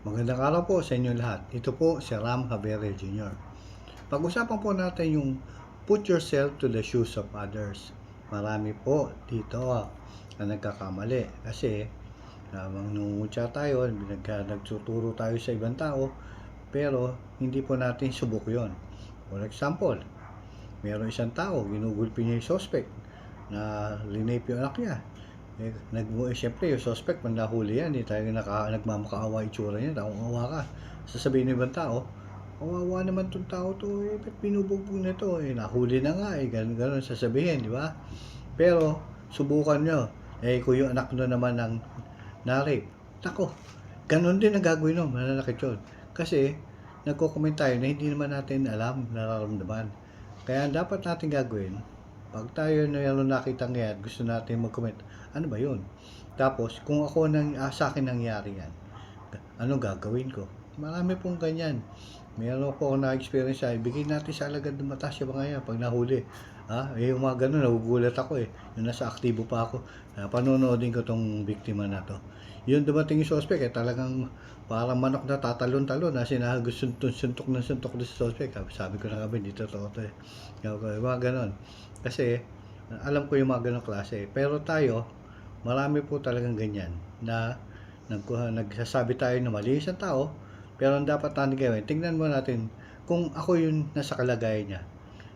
Magandang araw po sa inyo lahat. Ito po si Ram Javere Jr. Pag-usapan po natin yung put yourself to the shoes of others. Marami po dito na nagkakamali kasi mangungutya tayo, nagtuturo tayo sa ibang tao, pero hindi po natin subok yon. For example, mayroong isang tao, ginugulpi niya yung suspect na linape yung anak niya. Siyempre, yung suspect, pag nahuli yan, talagang nagmamakaawa itsura niya, awa ka. Sasabihin ng ibang tao, kawawa naman tong tao to, ba't binubugbog na to, nahuli na nga, ganun, sasabihin, di ba? Pero, subukan nyo, kung yung anak nyo naman ng na-rape, nako, ganun din ang gagawin nyo, mananakit yun. Kasi, nagko-comment tayo na hindi naman natin alam, nararamdaman. Kaya, dapat natin gagawin, pag tayo nakitang yan, gusto natin mag-comment, ano ba yun? Tapos, kung ako sa akin nangyari yan, ano gagawin ko? Marami pong ganyan. Meron po ako na-experience ibigay natin sa alagad ng mataas yung mga yan pag nahuli. Yung mga ganun, nagugulat ako Yung nasa aktibo pa ako, panonoodin ko tong biktima na to. Yung dumating yung suspect, talagang parang manok na tatalon-talon na suntok ng suntok na sa suspect. Sabi ko na kami, dito to mga ganun. Kasi, alam ko yung mga ganun klase. Pero tayo, marami po talagang ganyan na nagsasabi tayo na mali isang tao, pero ang dapat natin gawin, tingnan mo natin kung ako yung nasa kalagayan niya.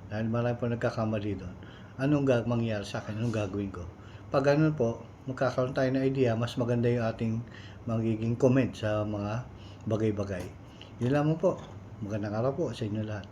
Dahil marami po nagkakamali doon. Anong mangyayari sa akin? Anong gagawin ko? Pag ganun po, magkakaroon tayo ng idea, mas maganda yung ating magiging comment sa mga bagay-bagay. Yun lamang po. Magandang araw po sa inyo lahat.